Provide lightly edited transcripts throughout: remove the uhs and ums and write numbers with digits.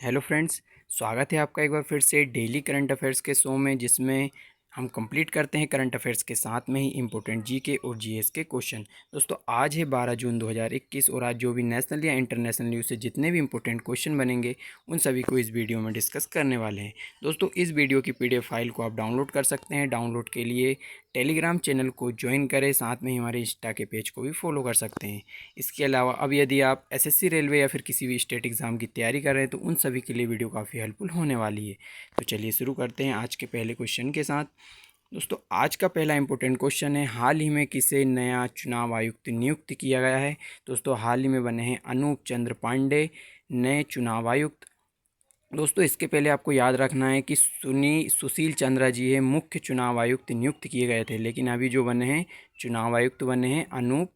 Hello friends, स्वागत है आपका एक बार फिर से डेली करंट अफेयर्स के शो में, जिसमें हम कंप्लीट करते हैं करंट अफेयर्स के साथ में ही इंपॉर्टेंट जीके और जीएस के क्वेश्चन। दोस्तों, आज है 12 जून 2021 और आज जो भी नेशनल या इंटरनेशनल न्यूज़ से जितने भी इंपॉर्टेंट क्वेश्चन बनेंगे उन सभी को इस वीडियो में डिस्कस करने वाले हैं। दोस्तों, इस वीडियो की पीडीएफ फाइल को आप डाउनलोड कर सकते हैं। डाउनलोड के लिए टेलीग्राम चैनल को ज्वाइन करें, साथ में ही हमारे इंस्टा के पेज को भी फॉलो कर सकते हैं। इसके अलावा अब यदि आप एसएससी रेलवे या फिर किसी भी स्टेट एग्ज़ाम की तैयारी कर रहे हैं तो उन सभी के लिए वीडियो काफ़ी हेल्पफुल होने वाली है। तो चलिए शुरू करते हैं आज के पहले क्वेश्चन के साथ। दोस्तों, आज का पहला इंपॉर्टेंट क्वेश्चन है, हाल ही में किसे नया चुनाव आयुक्त नियुक्त किया गया है। दोस्तों, हाल ही में बने हैं अनूप चंद्र पांडे नए चुनाव आयुक्त। दोस्तों, इसके पहले आपको याद रखना है कि सुशील चंद्रा जी है मुख्य चुनाव आयुक्त नियुक्त किए गए थे, लेकिन अभी जो बने हैं चुनाव आयुक्त बने हैं अनूप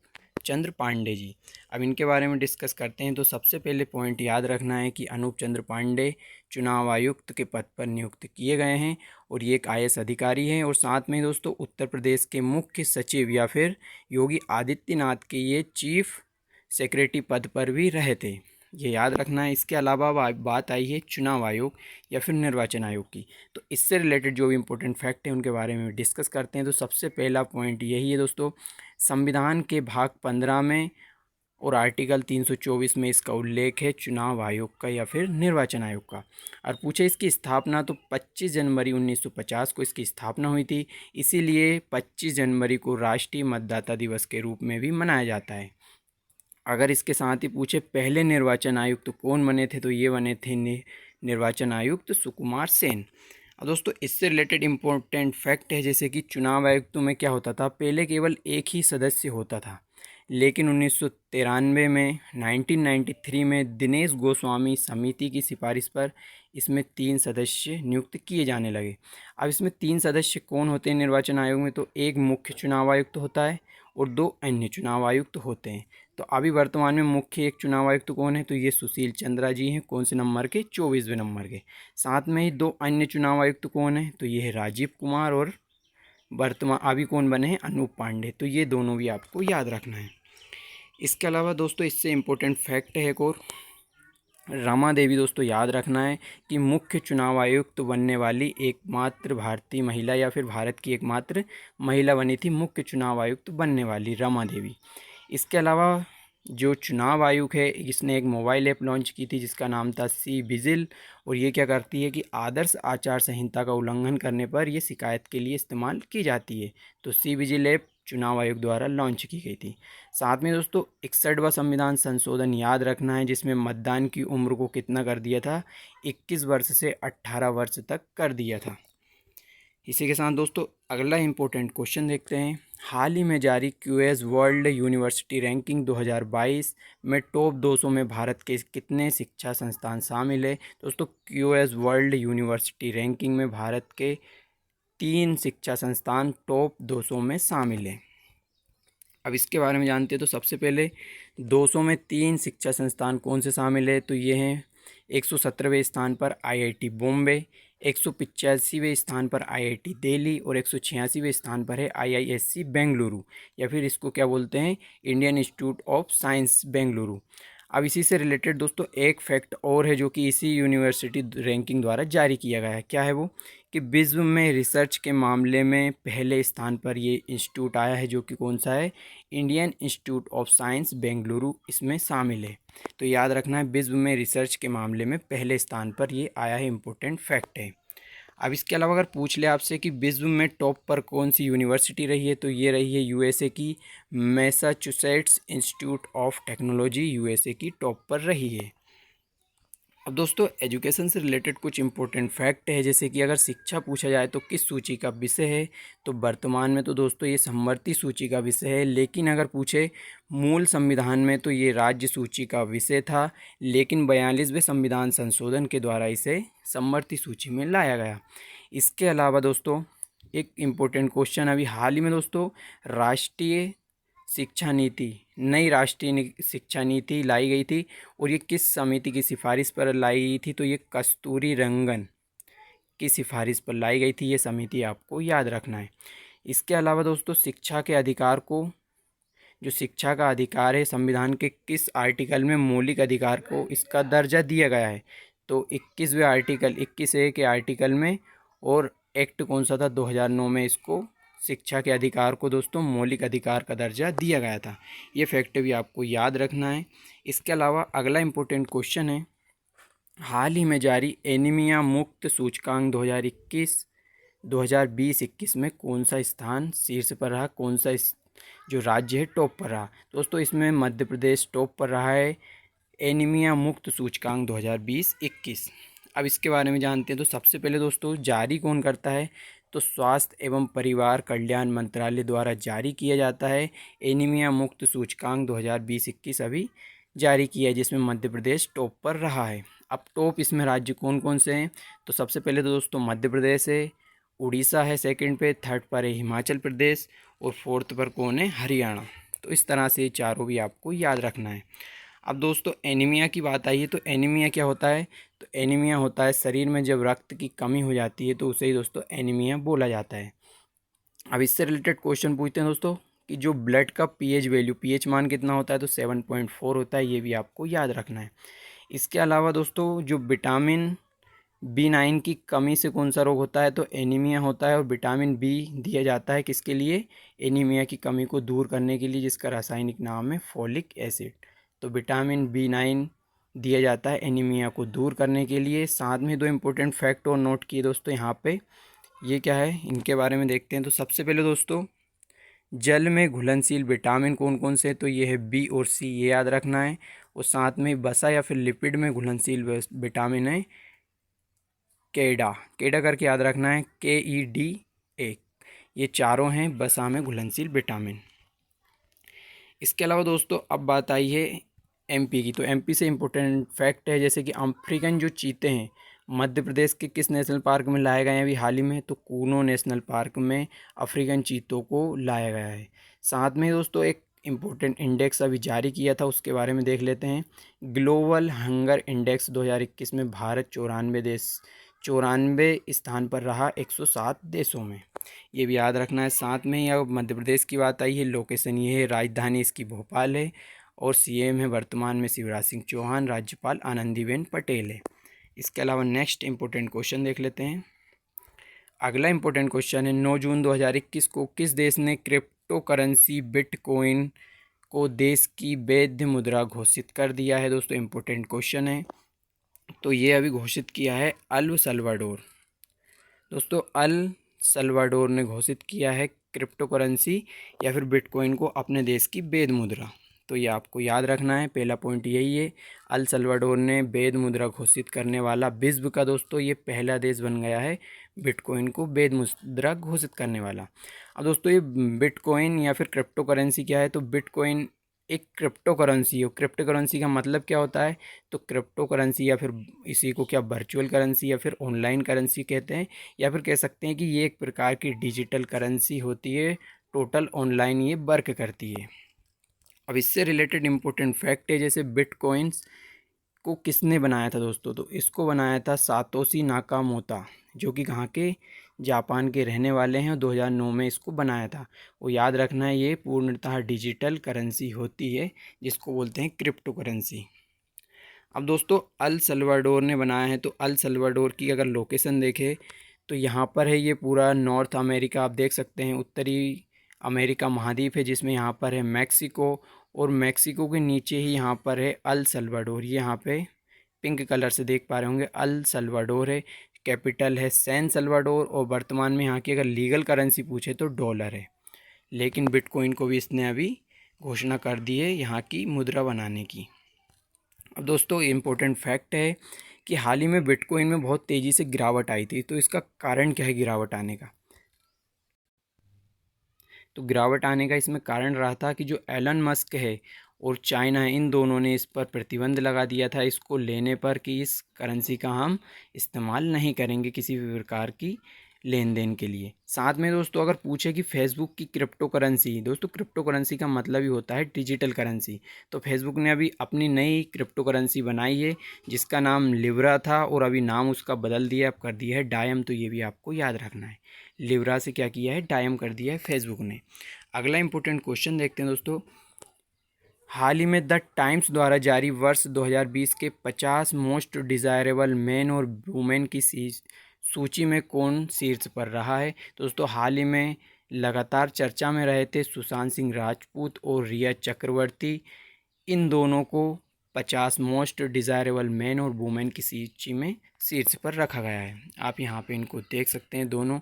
चंद्र पांडे जी। अब इनके बारे में डिस्कस करते हैं। तो सबसे पहले पॉइंट याद रखना है कि अनूप चंद्र पांडे चुनाव आयुक्त के पद पर नियुक्त किए गए हैं और ये एक आईएएस अधिकारी हैं, और साथ में दोस्तों उत्तर प्रदेश के मुख्य सचिव या फिर योगी आदित्यनाथ के ये चीफ सेक्रेटरी पद पर भी रहे थे, ये याद रखना है। इसके अलावा बात आई है चुनाव आयोग या फिर निर्वाचन आयोग की, तो इससे रिलेटेड जो भी इंपॉर्टेंट फैक्ट है उनके बारे में डिस्कस करते हैं। तो सबसे पहला पॉइंट यही है दोस्तों, संविधान के भाग 15 में और आर्टिकल 324 में इसका उल्लेख है चुनाव आयोग का या फिर निर्वाचन आयोग का। और पूछे इसकी स्थापना, तो 25 जनवरी 1950 को इसकी स्थापना हुई थी, इसीलिए 25 जनवरी को राष्ट्रीय मतदाता दिवस के रूप में भी मनाया जाता है। अगर इसके साथ ही पूछे पहले निर्वाचन आयुक्त तो कौन बने थे, तो ये बने थे निर्वाचन आयुक्त सुकुमार सेन। अब दोस्तों, इससे रिलेटेड इम्पोर्टेंट फैक्ट है, जैसे कि चुनाव आयुक्त में क्या होता था, पहले केवल एक ही सदस्य होता था, लेकिन 1993 में 1993 में दिनेश गोस्वामी समिति की सिफारिश पर इसमें 3 सदस्य नियुक्त किए जाने लगे। अब इसमें 3 सदस्य कौन होते हैं निर्वाचन आयोग में, तो एक मुख्य चुनाव आयुक्त होता है और 2 अन्य चुनाव आयुक्त होते हैं। तो अभी वर्तमान में मुख्य एक चुनाव आयुक्त कौन है, तो ये सुशील चंद्रा जी हैं। कौन से नंबर के, 24वें नंबर के। साथ में ही 2 अन्य चुनाव आयुक्त कौन है, तो ये है राजीव कुमार, और वर्तमान अभी कौन बने हैं, अनूप पांडे। तो ये दोनों भी आपको याद रखना है। इसके अलावा दोस्तों इससे इम्पोर्टेंट फैक्ट है एक और, रमा देवी। दोस्तों, याद रखना है कि मुख्य चुनाव आयुक्त बनने वाली एकमात्र भारतीय महिला या फिर भारत की एकमात्र महिला बनी थी मुख्य चुनाव आयुक्त बनने वाली, रमा देवी। इसके अलावा जो चुनाव आयोग है, इसने एक मोबाइल ऐप लॉन्च की थी जिसका नाम था सी विजिल, और ये क्या करती है कि आदर्श आचार संहिता का उल्लंघन करने पर ये शिकायत के लिए इस्तेमाल की जाती है। तो सी विजिल ऐप चुनाव आयोग द्वारा लॉन्च की गई थी। साथ में दोस्तों 61वां संविधान संशोधन याद रखना है, जिसमें मतदान की उम्र को कितना कर दिया था, 21 वर्ष से 18 वर्ष तक कर दिया था। इसी के साथ दोस्तों अगला इंपॉर्टेंट क्वेश्चन देखते हैं, हाल ही में जारी क्यूएस वर्ल्ड यूनिवर्सिटी रैंकिंग 2022 में टॉप 200 में भारत के कितने शिक्षा संस्थान शामिल है। दोस्तों, क्यूएस वर्ल्ड यूनिवर्सिटी रैंकिंग में भारत के 3 शिक्षा संस्थान टॉप 200 में शामिल है। अब इसके बारे में जानते हैं। तो सबसे पहले 200 में 3 शिक्षा संस्थान कौन से शामिल है, तो ये हैं 117वें स्थान पर आईआईटी बॉम्बे, 185वें स्थान पर आईआईटी दिल्ली और 186वें स्थान पर है आईआईएससी बेंगलुरु, या फिर इसको क्या बोलते हैं, Indian institute of science Bengaluru. अब इसी से रिलेटेड दोस्तों एक फैक्ट और है जो कि इसी यूनिवर्सिटी रैंकिंग द्वारा जारी किया गया है। क्या है वो, कि विश्व में रिसर्च के मामले में पहले स्थान पर ये इंस्टीट्यूट आया है, जो कि कौन सा है, Indian institute of science Bengaluru इसमें शामिल है। तो याद रखना है, विश्व में रिसर्च के मामले में पहले स्थान पर ये आया है, इम्पोर्टेंट फैक्ट है। अब इसके अलावा अगर पूछ ले आपसे कि विश्व में टॉप पर कौन सी यूनिवर्सिटी रही है, तो ये रही है यूएसए की Massachusetts institute of technology, USA की टॉप पर रही है। अब दोस्तों एजुकेशन से रिलेटेड कुछ इंपॉर्टेंट फैक्ट है, जैसे कि अगर शिक्षा पूछा जाए तो किस सूची का विषय है, तो वर्तमान में तो दोस्तों ये समवर्ती सूची का विषय है, लेकिन अगर पूछे मूल संविधान में तो ये राज्य सूची का विषय था, लेकिन 42वें संविधान संशोधन के द्वारा इसे समवर्ती सूची में लाया गया। इसके अलावा दोस्तों एक इम्पोर्टेंट क्वेश्चन, अभी हाल ही में दोस्तों राष्ट्रीय शिक्षा नीति, नई राष्ट्रीय शिक्षा नीति लाई गई थी, और ये किस समिति की सिफारिश पर लाई गई थी, तो ये कस्तूरी रंगन की सिफारिश पर लाई गई थी। ये समिति आपको याद रखना है। इसके अलावा दोस्तों शिक्षा के अधिकार को, जो शिक्षा का अधिकार है, संविधान के किस आर्टिकल में मौलिक अधिकार को इसका दर्जा दिया गया है, तो 21वें आर्टिकल 21A के आर्टिकल में, और एक्ट कौन सा था 2009 में, इसको शिक्षा के अधिकार को दोस्तों मौलिक अधिकार का दर्जा दिया गया था। ये फैक्ट भी आपको याद रखना है। इसके अलावा अगला इम्पोर्टेंट क्वेश्चन है, हाल ही में जारी एनीमिया मुक्त सूचकांक 2020-21 में कौन सा स्थान शीर्ष पर रहा, कौन सा जो राज्य है टॉप पर रहा। दोस्तों इसमें मध्य प्रदेश टॉप पर रहा है एनीमिया मुक्त सूचकांक 2020-21। अब इसके बारे में जानते हैं। तो सबसे पहले दोस्तों जारी कौन करता है, तो स्वास्थ्य एवं परिवार कल्याण मंत्रालय द्वारा जारी किया जाता है। एनीमिया मुक्त सूचकांक 2020-21 अभी जारी किया है, जिसमें मध्य प्रदेश टॉप पर रहा है। अब टॉप इसमें राज्य कौन कौन से हैं, तो सबसे पहले तो दोस्तों मध्य प्रदेश है, उड़ीसा है सेकंड पे, थर्ड पर है हिमाचल प्रदेश, और फोर्थ पर कौन है, हरियाणा। तो इस तरह से चारों भी आपको याद रखना है। अब दोस्तों एनीमिया की बात आई है, तो एनीमिया क्या होता है, तो एनीमिया होता है शरीर में जब रक्त की कमी हो जाती है तो उसे ही दोस्तों एनीमिया बोला जाता है। अब इससे रिलेटेड क्वेश्चन पूछते हैं दोस्तों कि जो ब्लड का पीएच वैल्यू, पीएच मान कितना होता है, तो 7.4 होता है। ये भी आपको याद रखना है। इसके अलावा दोस्तों जो विटामिन B9 की कमी से कौन सा रोग होता है, तो एनीमिया होता है। और विटामिन बी दिया जाता है किसके लिए, एनीमिया की कमी को दूर करने के लिए, जिसका रासायनिक नाम है फॉलिक एसिड। तो विटामिन B9 दिया जाता है एनीमिया को दूर करने के लिए। साथ में दो इम्पोर्टेंट फैक्ट और नोट किए दोस्तों यहाँ पे, ये क्या है इनके बारे में देखते हैं। तो सबसे पहले दोस्तों जल में घुलनशील विटामिन कौन कौन से, तो ये है B और C, ये याद रखना है। और साथ में वसा या फिर लिपिड में घुलनशील विटामिन है केडा, केडा करके याद रखना है, KEDA। ये चारों हैं वसा में घुलनशील विटामिन। इसके अलावा दोस्तों अब बात आई है MP की। तो MP से इम्पोर्टेंट फैक्ट है, जैसे कि अफ्रीकन जो चीते हैं मध्य प्रदेश के किस नेशनल पार्क में लाए गए हैं अभी हाल ही में, तो कूनो नेशनल पार्क में अफ्रीकन चीतों को लाया गया है। साथ में दोस्तों एक इम्पोर्टेंट इंडेक्स अभी जारी किया था, उसके बारे में देख लेते हैं। ग्लोबल हंगर इंडेक्स 2021 में भारत 94 स्थान पर रहा 107 देशों में। ये भी याद रखना है। साथ में ही अब मध्य प्रदेश की बात आई है, लोकेशन ये है, राजधानी इसकी भोपाल है, और CM है वर्तमान में शिवराज सिंह चौहान, राज्यपाल आनंदीबेन पटेल है। इसके अलावा नेक्स्ट इंपॉर्टेंट क्वेश्चन देख लेते हैं। अगला इंपॉर्टेंट क्वेश्चन है, 9 जून 2021 को किस देश ने क्रिप्टो करेंसी बिटकॉइन को देश की वैध मुद्रा घोषित कर दिया है। दोस्तों इंपॉर्टेंट क्वेश्चन है, तो ये अभी घोषित किया है अल सल्वाडोर। दोस्तों अल सल्वाडोर ने घोषित किया है क्रिप्टो करेंसी या फिर बिटकॉइन को अपने देश की वैध मुद्रा। तो ये आपको याद रखना है, पहला पॉइंट यही है। अल सल्वाडोर ने वैध मुद्रा घोषित करने वाला विश्व का दोस्तों ये पहला देश बन गया है बिटकॉइन को वैध मुद्रा घोषित करने वाला। अब दोस्तों ये बिटकॉइन या फिर क्रिप्टो करेंसी क्या है, तो बिटकॉइन एक क्रिप्टो करेंसी है। क्रिप्टो करेंसी का मतलब क्या होता है, तो क्रिप्टो करेंसी या फिर इसी को क्या वर्चुअल करेंसी या फिर ऑनलाइन करेंसी कहते हैं, या फिर कह सकते हैं कि ये एक प्रकार की डिजिटल करेंसी होती है, टोटल ऑनलाइन ये वर्क करती है। अब इससे रिलेटेड इम्पोर्टेंट फैक्ट है, जैसे बिटकॉइंस को किसने बनाया था दोस्तों, तो इसको बनाया था सातोशी नाकामोतो, जो कि कहाँ के, जापान के रहने वाले हैं। 2009 में इसको बनाया था। वो याद रखना है, ये पूर्णतः डिजिटल करेंसी होती है जिसको बोलते हैं क्रिप्टो करेंसी। अब दोस्तों अल सल्वाडोर ने बनाया है, तो अल सल्वाडोर की अगर लोकेशन देखें तो यहाँ पर है, ये पूरा नॉर्थ अमेरिका आप देख सकते हैं, उत्तरी अमेरिका महाद्वीप है, जिसमें यहाँ पर है मैक्सिको, और मैक्सिको के नीचे ही यहाँ पर है अल सल्वाडोर। ये यहाँ पे पिंक कलर से देख पा रहे होंगे, अल सल्वाडोर है। कैपिटल है सैन सल्वाडोर, और वर्तमान में यहाँ की अगर लीगल करेंसी पूछे तो डॉलर है। लेकिन बिटकॉइन को भी इसने अभी घोषणा कर दी है यहाँ की मुद्रा बनाने की। अब दोस्तों इम्पोर्टेंट फैक्ट है कि हाल ही में बिटकॉइन में बहुत तेज़ी से गिरावट आई थी। तो इसका कारण क्या है गिरावट आने का, तो गिरावट आने का इसमें कारण रहा था कि जो एलन मस्क है और चाइना है, इन दोनों ने इस पर प्रतिबंध लगा दिया था इसको लेने पर, कि इस करेंसी का हम इस्तेमाल नहीं करेंगे किसी भी प्रकार की लेन देन के लिए। साथ में दोस्तों अगर पूछे कि फेसबुक की क्रिप्टो करेंसी, दोस्तों क्रिप्टो करेंसी का मतलब ही होता है डिजिटल करेंसी। तो फेसबुक ने अभी अपनी नई क्रिप्टो करेंसी बनाई है जिसका नाम लिब्रा था, और अभी नाम उसका बदल दिया, अब कर दिया है डायम। तो ये भी आपको याद रखना है, लिब्रा से क्या किया है, डायम कर दिया है फेसबुक ने। अगला इंपॉर्टेंट क्वेश्चन देखते हैं दोस्तों, हाल ही में द टाइम्स द्वारा जारी वर्ष 2020 के 50 मोस्ट डिज़ायरेबल मैन और वुमेन की सूची में कौन शीर्ष पर रहा है। तो दोस्तों हाल ही में लगातार चर्चा में रहे थे सुशांत सिंह राजपूत और रिया चक्रवर्ती। इन दोनों को 50 मोस्ट डिज़ायरेबल मैन और वुमेन की सूची में शीर्ष पर रखा गया है। आप यहाँ पे इनको देख सकते हैं दोनों।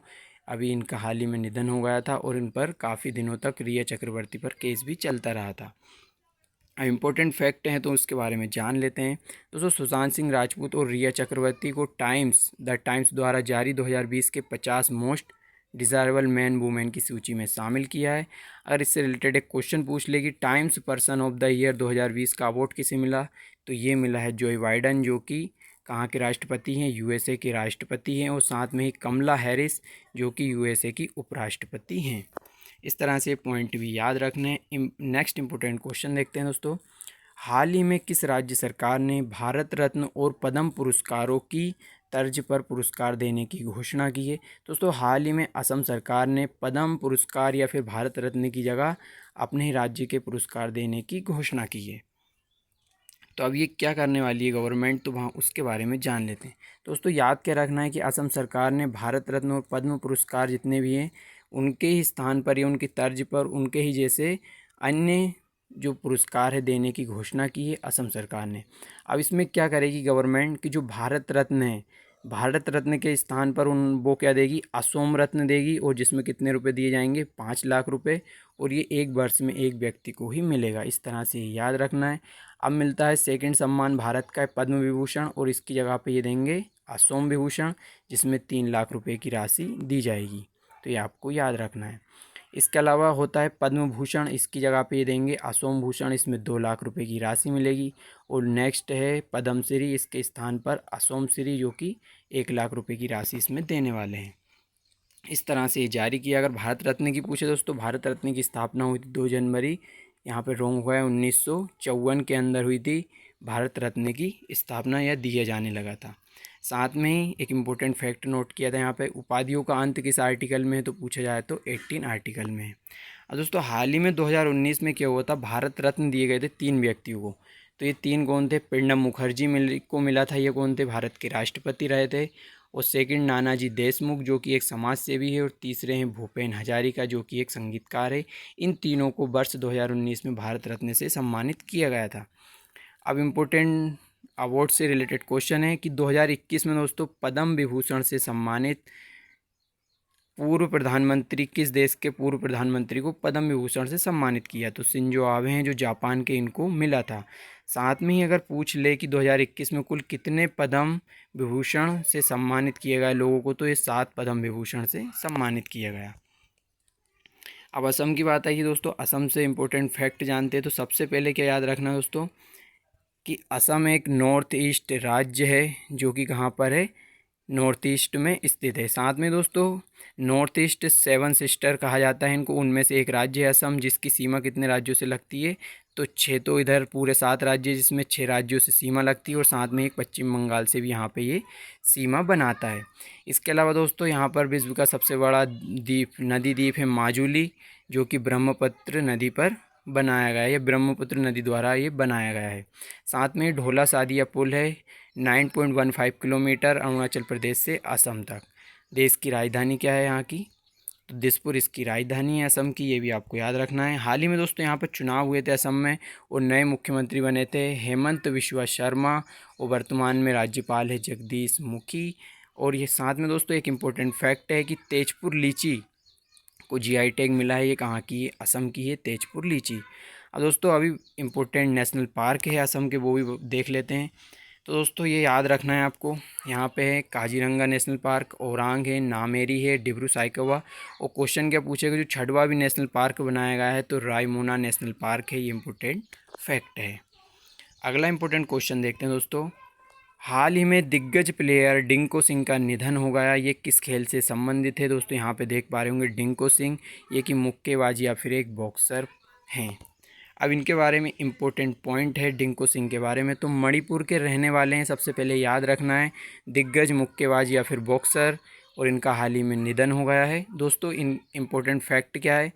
अभी इनका हाल ही में निधन हो गया था और इन पर काफ़ी दिनों तक रिया चक्रवर्ती पर केस भी चलता रहा था। इम्पोर्टेंट फैक्ट हैं तो उसके बारे में जान लेते हैं। दोस्तों सुशांत सिंह राजपूत और रिया चक्रवर्ती को द टाइम्स द्वारा जारी 2020 के 50 मोस्ट डिज़ायरेबल मैन वुमेन की सूची में शामिल किया है। अगर इससे रिलेटेड एक क्वेश्चन पूछ ले कि times person of the year 2020 का अवार्ड किसे मिला, तो ये मिला है जो बाइडन, जो कि कहाँ के राष्ट्रपति हैं, यूएसए के राष्ट्रपति हैं, और साथ में ही कमला हैरिस जो कि यूएसए की उपराष्ट्रपति हैं। इस तरह से पॉइंट भी याद रखने। नेक्स्ट इंपॉर्टेंट क्वेश्चन देखते हैं दोस्तों। हाल ही में किस राज्य सरकार ने भारत रत्न और पद्म पुरस्कारों की तर्ज पर पुरस्कार देने की घोषणा की है। दोस्तों हाल ही में असम सरकार ने पद्म पुरस्कार या फिर भारत रत्न की जगह अपने ही राज्य के पुरस्कार देने की घोषणा की है। तो अब ये क्या करने वाली है गवर्नमेंट, तो वहाँ उसके बारे में जान लेते हैं। दोस्तों याद क्या रखना है कि असम सरकार ने भारत रत्न और पद्म पुरस्कार जितने भी हैं उनके ही स्थान पर या उनकी तर्ज पर उनके ही जैसे अन्य जो पुरस्कार है देने की घोषणा की है असम सरकार ने। अब इसमें क्या करेगी गवर्नमेंट कि जो भारत रत्न है, भारत रत्न के स्थान पर वो क्या देगी, असोम रत्न देगी, और जिसमें कितने रुपए दिए जाएंगे, 5 लाख रुपए, और ये एक वर्ष में एक व्यक्ति को ही मिलेगा। इस तरह से याद रखना है। अब मिलता है सेकंड सम्मान भारत का पद्म विभूषण, और इसकी जगह पे ये देंगे असोम विभूषण, जिसमें 3 लाख रुपए की राशि दी जाएगी। तो ये आपको याद रखना है। इसके अलावा होता है पद्म भूषण, इसकी जगह पे ये देंगे असोम भूषण, इसमें 2 लाख रुपए की राशि मिलेगी। और नेक्स्ट है पद्म श्री, इसके स्थान पर असोम श्री जो कि 1 लाख रुपए की राशि इसमें देने वाले हैं। इस तरह से जारी किया। अगर भारत रत्न की पूछे दोस्तों, भारत रत्न की स्थापना हुई थी 2 जनवरी, यहाँ पे रॉन्ग हुआ है, 1954 के अंदर हुई थी भारत रत्न की स्थापना या दिया जाने लगा था। साथ में ही एक इम्पोर्टेंट फैक्ट नोट किया था यहाँ पे, उपाधियों का अंत किस आर्टिकल में है, तो पूछा जाए तो 18 आर्टिकल में है। अब दोस्तों हाल ही में 2019 में क्या हुआ था, भारत रत्न दिए गए थे 3 व्यक्तियों को। तो ये 3 कौन थे, प्रणब मुखर्जी को मिला था, ये कौन थे, भारत के राष्ट्रपति रहे थे। और सेकंड नानाजी देशमुख जो कि एक समाज सेवी है, और तीसरे हैं भूपेन हजारिका जो कि एक संगीतकार है। इन तीनों को वर्ष 2019 में भारत रत्न से सम्मानित किया गया था। अब इम्पोर्टेंट अवार्ड से रिलेटेड क्वेश्चन है कि 2021 में दोस्तों पद्म विभूषण से सम्मानित पूर्व प्रधानमंत्री, किस देश के पूर्व प्रधानमंत्री को पद्म विभूषण से सम्मानित किया, तो शिंजो आबे हैं जो जापान के, इनको मिला था। साथ में ही अगर पूछ ले कि 2021 में कुल कितने पद्म विभूषण से सम्मानित किए गए लोगों को, तो ये 7 पद्म विभूषण से सम्मानित किया गया। अब असम की बात आई दोस्तों, असम से इम्पोर्टेंट फैक्ट जानते हैं। तो सबसे पहले क्या याद रखना दोस्तों कि असम एक नॉर्थ ईस्ट राज्य है जो कि कहाँ पर है, नॉर्थ ईस्ट में स्थित है। साथ में दोस्तों नॉर्थ ईस्ट 7 सिस्टर कहा जाता है इनको, उनमें से एक राज्य है असम, जिसकी सीमा कितने राज्यों से लगती है, तो 6। तो इधर पूरे 7 राज्य जिसमें 6 राज्यों से सीमा लगती है, और साथ में एक पश्चिम बंगाल से भी यहाँ पे ये सीमा बनाता है। इसके अलावा दोस्तों यहाँ पर विश्व का सबसे बड़ा नदी द्वीप है माजुली, जो कि ब्रह्मपुत्र नदी पर बनाया गया है, या ब्रह्मपुत्र नदी द्वारा ये बनाया गया है। साथ में ढोला सादिया पुल है 9.15 किलोमीटर अरुणाचल प्रदेश से असम तक। देश की राजधानी क्या है यहाँ की, तो दिसपुर इसकी राजधानी है असम की, ये भी आपको याद रखना है। हाल ही में दोस्तों यहाँ पर चुनाव हुए थे असम में, और नए मुख्यमंत्री बने थे हेमंत विश्वा शर्मा, और वर्तमान में राज्यपाल है जगदीश मुखी। और ये साथ में दोस्तों एक इम्पोर्टेंट फैक्ट है कि तेजपुर लीची को जीआई टैग मिला है, ये कहाँ की है, असम की है तेजपुर लीची। अब दोस्तों अभी इम्पोर्टेंट नेशनल पार्क है असम के, वो भी देख लेते हैं। तो दोस्तों ये याद रखना है आपको, यहाँ पे है काजीरंगा नेशनल पार्क, ओरांग है, नामेरी है, डिब्रू साइखोवा। और क्वेश्चन क्या पूछेगा, जो 6वां भी नेशनल पार्क बनाया गया है तो रायमोना नेशनल पार्क है, ये इम्पोर्टेंट फैक्ट है। अगला इम्पोर्टेंट क्वेश्चन देखते हैं दोस्तों। हाल ही में दिग्गज प्लेयर डिंको सिंह का निधन हो गया, ये किस खेल से संबंधित है, दोस्तों यहाँ पे देख पा रहे होंगे डिंको सिंह, ये कि मुक्केबाजी या फिर एक बॉक्सर हैं। अब इनके बारे में इम्पोर्टेंट पॉइंट है डिंको सिंह के बारे में, तो मणिपुर के रहने वाले हैं, सबसे पहले याद रखना है, दिग्गज मुक्केबाज या फिर बॉक्सर, और इनका हाल ही में निधन हो गया है। दोस्तों इन इम्पोर्टेंट फैक्ट क्या है,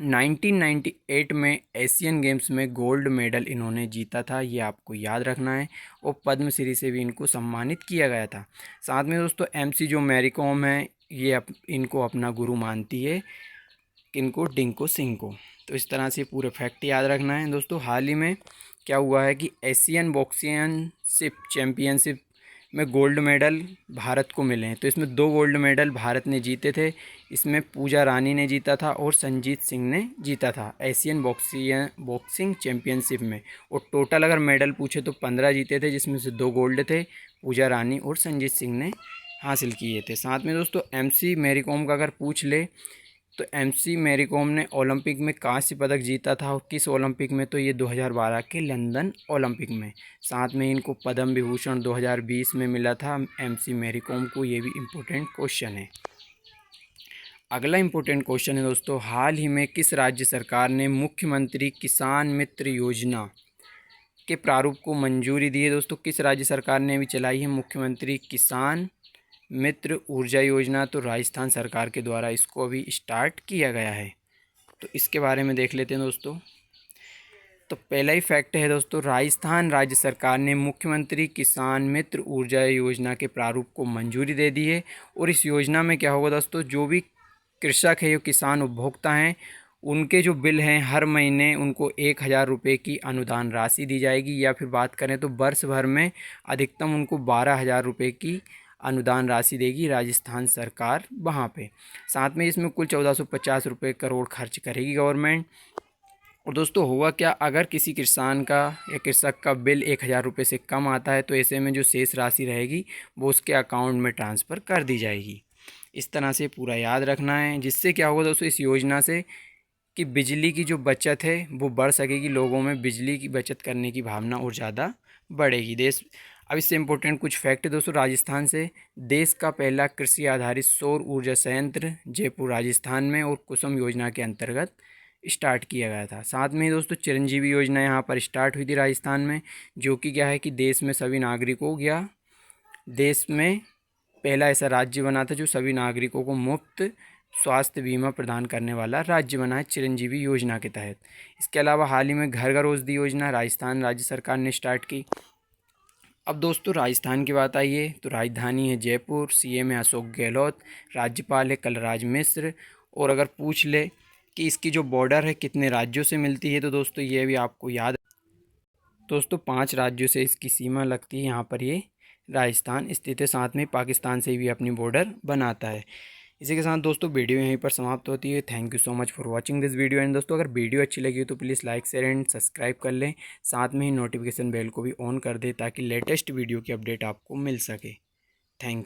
1998 में एशियन गेम्स में गोल्ड मेडल इन्होंने जीता था, ये आपको याद रखना है। और पद्मश्री से भी इनको सम्मानित किया गया था। साथ में दोस्तों एमसी जो मैरी कॉम है, ये इनको अपना गुरु मानती है, किनको, डिंको सिंह को। तो इस तरह से पूरे फैक्ट याद रखना है दोस्तों। हाल ही में क्या हुआ है कि एशियन बॉक्सिंगशिप चैम्पियनशिप में गोल्ड मेडल भारत को मिले हैं। तो इसमें 2 गोल्ड मेडल भारत ने जीते थे। इसमें पूजा रानी ने जीता था और संजीत सिंह ने जीता था एशियन बॉक्सिंग चैम्पियनशिप में। और टोटल अगर मेडल पूछे तो 15 जीते थे, जिसमें से 2 गोल्ड थे, पूजा रानी और संजीत सिंह ने हासिल किए थे। साथ में दोस्तों एमसी मैरी कॉम का अगर पूछ ले तो एमसी मैरी कॉम ने ओलंपिक में कांस्य पदक जीता था। और किस ओलंपिक में, तो ये 2012 के लंदन ओलंपिक में। साथ में इनको पद्म विभूषण 2020 में मिला था एमसी मैरी कॉम को। ये भी इम्पोर्टेंट क्वेश्चन है। अगला इम्पोर्टेंट क्वेश्चन है दोस्तों, हाल ही में किस राज्य सरकार ने मुख्यमंत्री किसान मित्र योजना के प्रारूप को मंजूरी दी है। दोस्तों किस राज्य सरकार ने अभी चलाई है मुख्यमंत्री किसान मित्र ऊर्जा योजना? तो राजस्थान सरकार के द्वारा इसको अभी स्टार्ट किया गया है। तो इसके बारे में देख लेते हैं दोस्तों। तो पहला ही फैक्ट है दोस्तों, राजस्थान राज्य सरकार ने मुख्यमंत्री किसान मित्र ऊर्जा योजना के प्रारूप को मंजूरी दे दी है। और इस योजना में क्या होगा दोस्तों, जो भी कृषक है, जो किसान उपभोक्ता हैं, उनके जो बिल हैं हर महीने उनको 1000 रुपये की अनुदान राशि दी जाएगी। या फिर बात करें तो वर्ष भर में अधिकतम उनको 12,000 रुपये की अनुदान राशि देगी राजस्थान सरकार वहाँ पे। साथ में इसमें कुल 1450 रुपये करोड़ खर्च करेगी गवर्नमेंट। और दोस्तों होगा क्या, अगर किसी किसान का या कृषक का बिल 1000 रुपये से कम आता है तो ऐसे में जो शेष राशि रहेगी वो उसके अकाउंट में ट्रांसफ़र कर दी जाएगी। इस तरह से पूरा याद रखना है, जिससे क्या होगा दोस्तों इस योजना से कि बिजली की जो बचत है वो बढ़ सकेगी, लोगों में बिजली की बचत करने की भावना और ज़्यादा बढ़ेगी। देश अब इससे इम्पोर्टेंट कुछ फैक्ट है दोस्तों राजस्थान से। देश का पहला कृषि आधारित सौर ऊर्जा संयंत्र जयपुर राजस्थान में और कुसुम योजना के अंतर्गत स्टार्ट किया गया था। साथ में ही दोस्तों चिरंजीवी योजना यहाँ पर स्टार्ट हुई थी राजस्थान में, जो कि क्या है कि देश में सभी नागरिकों या देश में पहला ऐसा राज्य बना था जो सभी नागरिकों को मुफ्त स्वास्थ्य बीमा प्रदान करने वाला राज्य बना है चिरंजीवी योजना के तहत। इसके अलावा हाल ही में घर घर औषधि योजना राजस्थान राज्य सरकार ने स्टार्ट की। अब दोस्तों राजस्थान की बात आई है तो राजधानी है जयपुर, सीएम है अशोक गहलोत, राज्यपाल है कलराज मिश्र। और अगर पूछ ले कि इसकी जो बॉर्डर है कितने राज्यों से मिलती है, तो दोस्तों ये भी आपको याद, दोस्तों 5 राज्यों से इसकी सीमा लगती है। यहाँ पर ये राजस्थान स्थित है, साथ में पाकिस्तान से भी अपनी बॉर्डर बनाता है। इसी के साथ दोस्तों वीडियो यहीं पर समाप्त होती है। Thank you so much for watching this video. And दोस्तों अगर वीडियो अच्छी लगी हो तो please like share and subscribe कर लें। साथ में ही नोटिफिकेशन बेल को भी ऑन कर दें ताकि लेटेस्ट वीडियो की अपडेट आपको मिल सके। Thank you.